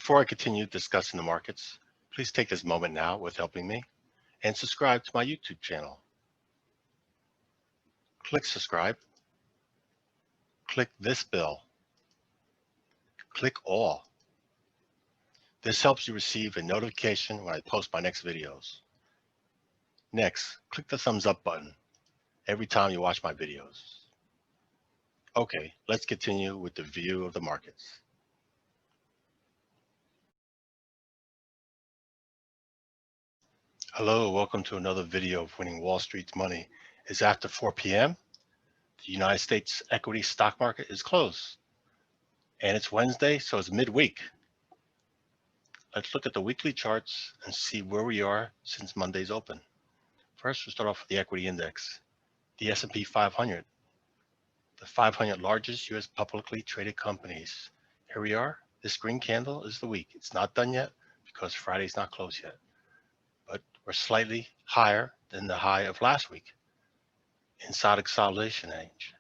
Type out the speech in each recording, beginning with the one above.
Before I continue discussing the markets, please take this moment now with helping me and subscribe to my YouTube channel. Click subscribe. Click this bell. Click all. This helps you receive a notification when I post my next videos. Next, click the thumbs up button every time you watch my videos. Okay, let's continue with the view of the markets. Hello, welcome to another video of Winning Wall Street's Money. It's after 4 p.m. The United States equity stock market is closed. And it's Wednesday, so it's midweek. Let's look at the weekly charts and see where we are since Monday's open. First, we'll start off with the equity index, the S&P 500, the 500 largest U.S. publicly traded companies. Here we are. This green candle is the week. It's not done yet because Friday's not closed yet. But we're slightly higher than the high of last week, inside consolidation range.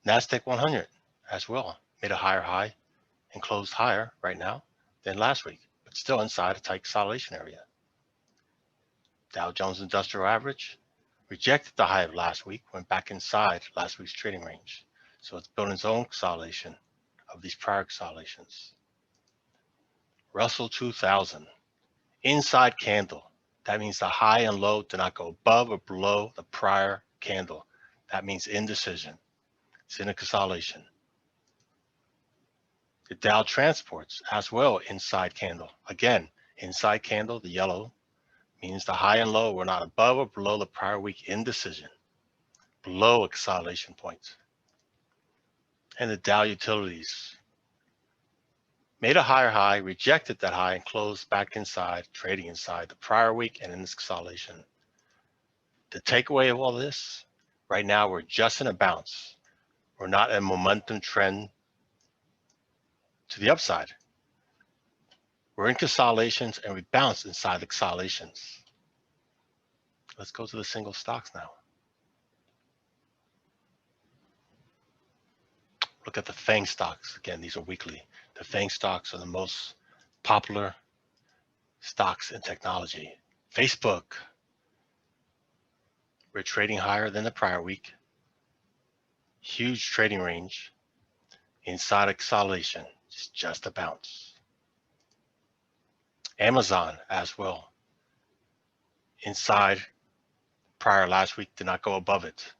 NASDAQ 100 as well made a higher high and closed higher right now than last week, but still inside a tight consolidation area. Dow Jones Industrial Average rejected the high of last week, went back inside last week's trading range. So it's building its own consolidation of these prior consolidations. Russell 2000, inside candle. That means the high and low do not go above or below the prior candle. That means indecision. It's in a consolidation. The Dow Transports as well, inside candle. Again, inside candle, the yellow, means the high and low were not above or below the prior week indecision, below a consolidation point. And the Dow Utilities made a higher high, rejected that high, and closed back inside, trading inside the prior week and in this consolidation. The takeaway of all this, right now we're just in a bounce. We're not in a momentum trend to the upside. We're in consolidations and we bounce inside the consolidations. Let's go to the single stocks now. Look at the FANG stocks. Again, these are weekly. The FANG stocks are the most popular stocks in technology. Facebook, we're trading higher than the prior week. Huge trading range. Inside a consolidation, it's just a bounce. Amazon as well. Inside prior last week, did not go above it.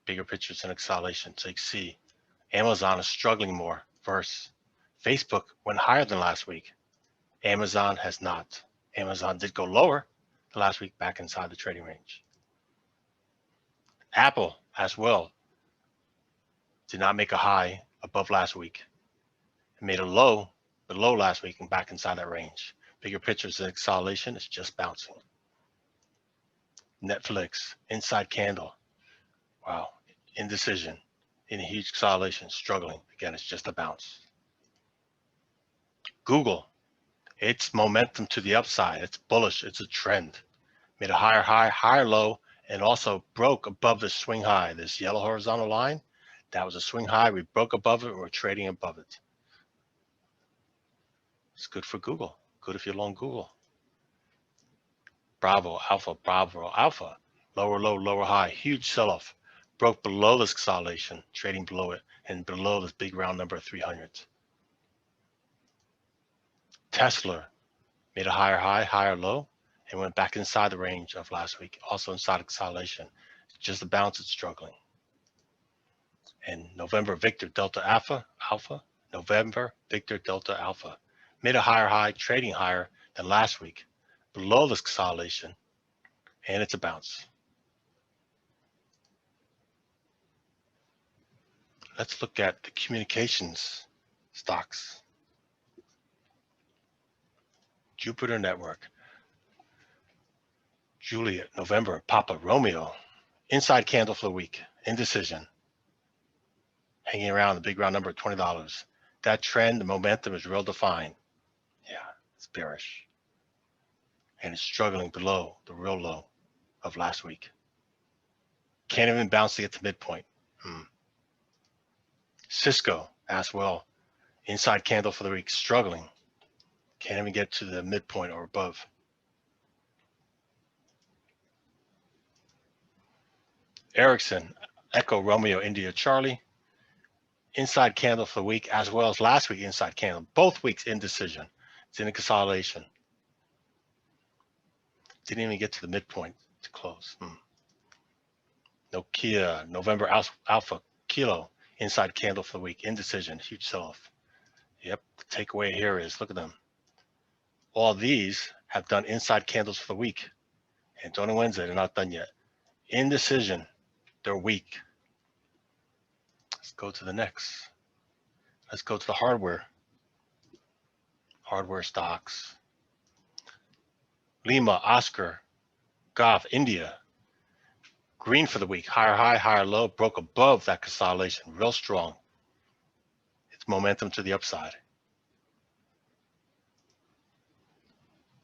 Bigger pictures in consolidation. So you can see Amazon is struggling more versus Facebook went higher than last week. Amazon has not. Amazon did go lower the last week, back inside the trading range. Apple as well did not make a high above last week. It made a low below last week and back inside that range. Bigger pictures in consolidation, it's just bouncing. Netflix, inside candle. Wow, indecision, in a huge consolidation, struggling. Again, it's just a bounce. Google, it's momentum to the upside. It's bullish, it's a trend. Made a higher high, higher low, and also broke above the swing high. This yellow horizontal line, that was a swing high. We broke above it, and we're trading above it. It's good for Google. Good if you're long Google. Bravo, Alpha. Lower low, lower high. Huge sell-off. Broke below this consolidation, trading below it, and below this big round number of 300. Tesla made a higher high, higher low, and went back inside the range of last week. Also inside of consolidation. Just a bounce, it's struggling. And November Victor Delta Alpha, November Victor Delta Alpha. Made a higher high, trading higher than last week, below this consolidation, and it's a bounce. Let's look at the communications stocks. Jupiter Network, Juliet, November, Papa, Romeo, inside candle for the week, indecision, hanging around the big round number of $20. That trend, the momentum is real defined. Yeah, it's bearish. And it's struggling below the real low of last week. Can't even bounce to get to midpoint. Cisco as well, Inside candle for the week, struggling. Can't even get to the midpoint or above. Ericsson, Echo Romeo India Charlie. Inside candle for the week, as well as last week inside candle. Both weeks indecision. It's in a consolidation. Didn't even get to the midpoint to close. Nokia, November Alpha Kilo, inside candle for the week, indecision, huge sell-off. Yep, the takeaway here is, look at them. All these have done inside candles for the week. Antonio Wednesday, they're not done yet. Indecision, they're weak. Let's go to the next. Let's go to the hardware. Hardware stocks. Lima, Oscar, Golf, India. Green for the week, higher high, higher low, broke above that consolidation, real strong. It's momentum to the upside.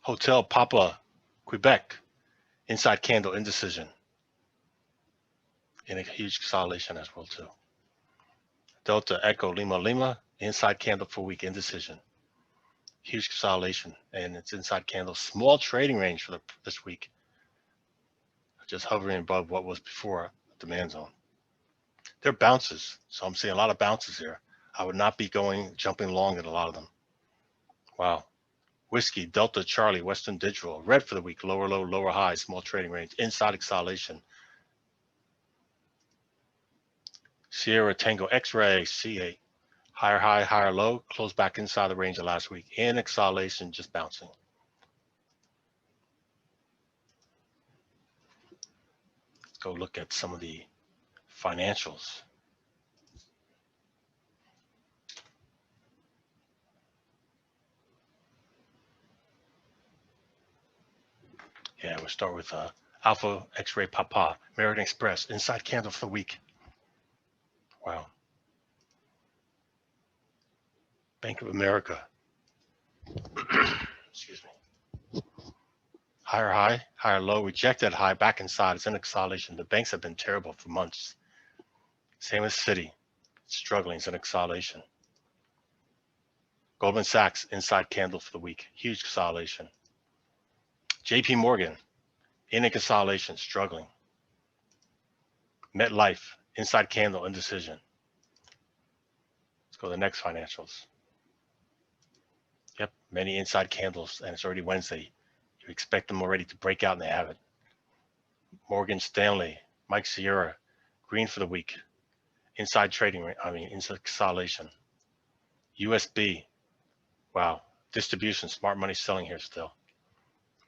Hotel Papa, Quebec, inside candle, indecision. In a huge consolidation as well too. Delta, Echo, Lima, Lima, inside candle for week, indecision. Huge consolidation, and it's inside candle, small trading range for this week. Just hovering above what was before demand zone. They're bounces, so I'm seeing a lot of bounces here. I would not be jumping long at a lot of them. Wow. Whiskey, Delta, Charlie, Western Digital, red for the week, lower low, lower high, small trading range, inside consolidation. Sierra Tango X-Ray, C8, higher high, higher low, close back inside the range of last week, in consolidation, just bouncing. Let's go look at some of the financials. Yeah, we'll start with Alpha X-Ray Papa, American Express, inside candle for the week. Wow. Bank of America. Excuse me. Higher high, higher low, rejected high, back inside. It's in a consolidation. The banks have been terrible for months. Same as Citi. It's struggling. It's in a consolidation. Goldman Sachs, inside candle for the week. Huge consolidation. JP Morgan, in a consolidation, struggling. MetLife, inside candle, indecision. Let's go to the next financials. Yep, many inside candles, and it's already Wednesday. You expect them already to break out, and they haven't. Morgan Stanley, Mike Sierra, green for the week. Inside trading, inside consolidation. USB, wow, distribution, smart money selling here still.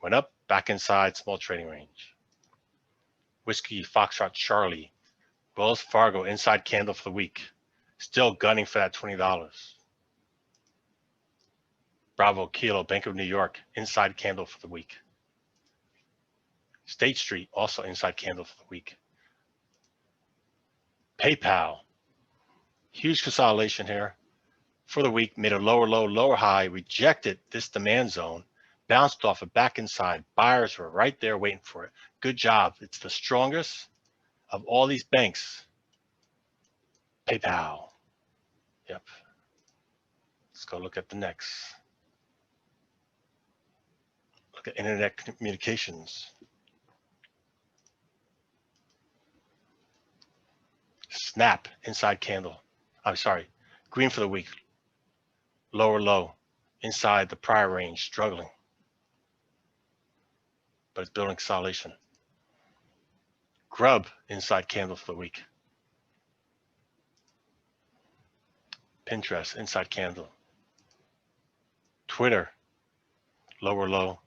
Went up, back inside, small trading range. Whiskey, Foxtrot, Charlie, Wells Fargo, inside candle for the week. Still gunning for that $20. Bravo, Kilo, Bank of New York, inside candle for the week. State Street, also inside candle for the week. PayPal, huge consolidation here for the week, made a lower low, lower high, rejected this demand zone, bounced off it back inside. Buyers were right there waiting for it. Good job. It's the strongest of all these banks. PayPal. Yep. Let's go look at the next. Look at internet communications. Snap, inside candle. I'm sorry, green for the week. Lower low, inside the prior range, struggling. But it's building consolidation. Grub, inside candle for the week. Pinterest, inside candle. Twitter, lower low,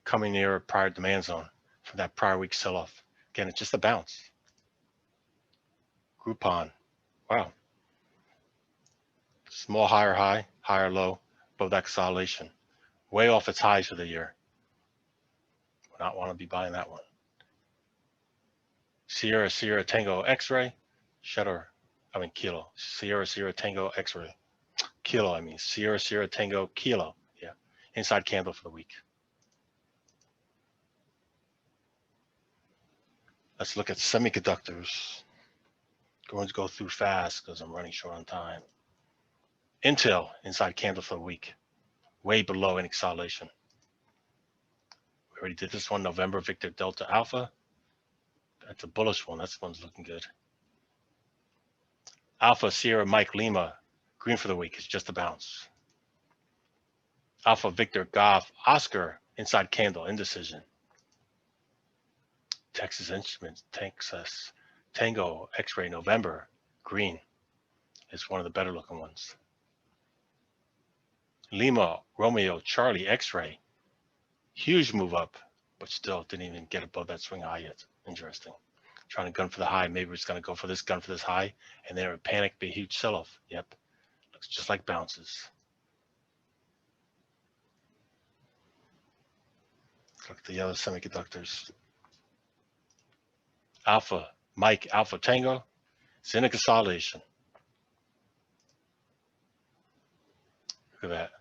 coming near prior demand zone from that prior week sell-off. Again, it's just a bounce. Groupon, wow. Small higher high, higher low, above that consolidation. Way off its highs for the year. Would not want to be buying that one. Sierra Tango X-Ray, Kilo. Sierra Tango X-Ray. Kilo, Sierra Tango Kilo. Yeah, inside candle for the week. Let's look at semiconductors. Going to go through fast because I'm running short on time. Intel inside candle for the week, way below in consolidation. We already did this one, November Victor Delta Alpha. That's a bullish one. That one's looking good. Alpha Sierra Mike Lima, green for the week, is just a bounce. Alpha Victor Golf Oscar inside candle, indecision. Texas Instruments, Texas Tango X-Ray November, green. It's one of the better looking ones. Lima Romeo Charlie X-Ray, huge move up, but still didn't even get above that swing high yet. Interesting. Trying to gun for the high. Maybe it's going to go for this, gun for this high, and then it would panic, be a huge sell-off. Yep. Looks just like bounces. Look at the other semiconductors. Alpha Mike Alpha Tango, it's in a consolidation. Look at that.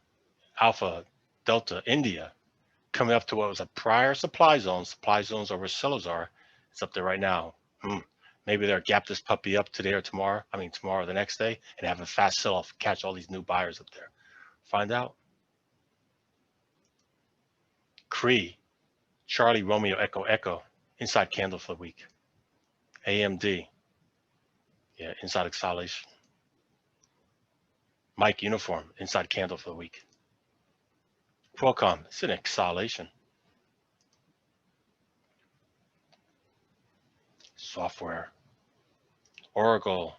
Alpha Delta India coming up to what was a prior supply zone. Supply zones are where sellers are. It's up there right now. Maybe they'll gap this puppy up today or tomorrow. I mean, tomorrow or the next day, and have a fast sell-off, catch all these new buyers up there. Find out. Cree, Charlie Romeo Echo Echo, inside candle for the week. AMD, yeah, inside consolidation. Mike Uniform, inside candle for the week. Qualcomm, it's in consolidation. Software. Oracle,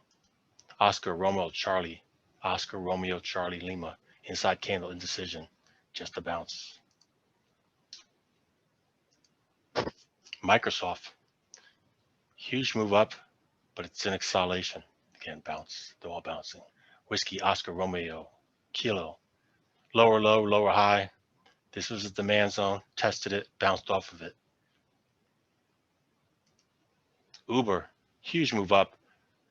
Oscar Romeo Charlie Lima, inside candle, indecision, just a bounce. Microsoft, huge move up, but it's in consolidation. Again, bounce, they're all bouncing. Whiskey Oscar Romeo Kilo, lower low, lower high. This was a demand zone, tested it, bounced off of it. Uber, huge move up,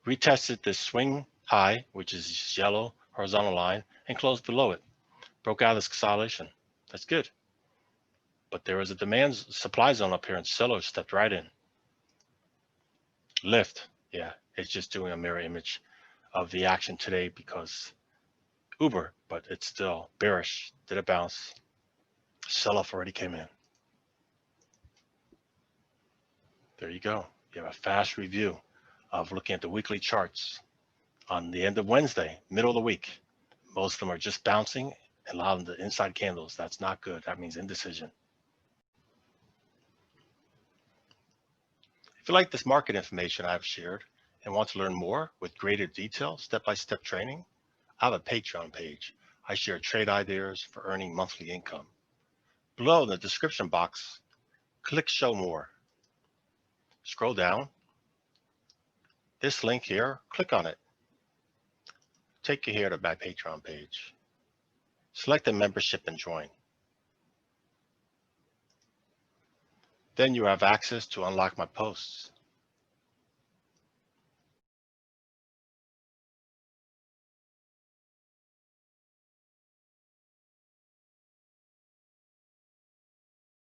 retested the swing high, which is yellow horizontal line, and closed below it. Broke out of this consolidation. That's good. But there was a demand supply zone up here, and sellers stepped right in. Lyft, yeah, it's just doing a mirror image of the action today because Uber, but it's still bearish. Did it bounce? Sell-off already came in. There you go. You have a fast review of looking at the weekly charts on the end of Wednesday, middle of the week. Most of them are just bouncing and allowing the inside candles. That's not good. That means indecision. If you like this market information I've shared and want to learn more with greater detail, step-by-step training, I have a Patreon page. I share trade ideas for earning monthly income. Below in the description box, click Show More. Scroll down. This link here, click on it. Take you here to my Patreon page. Select the membership and join. Then you have access to unlock my posts.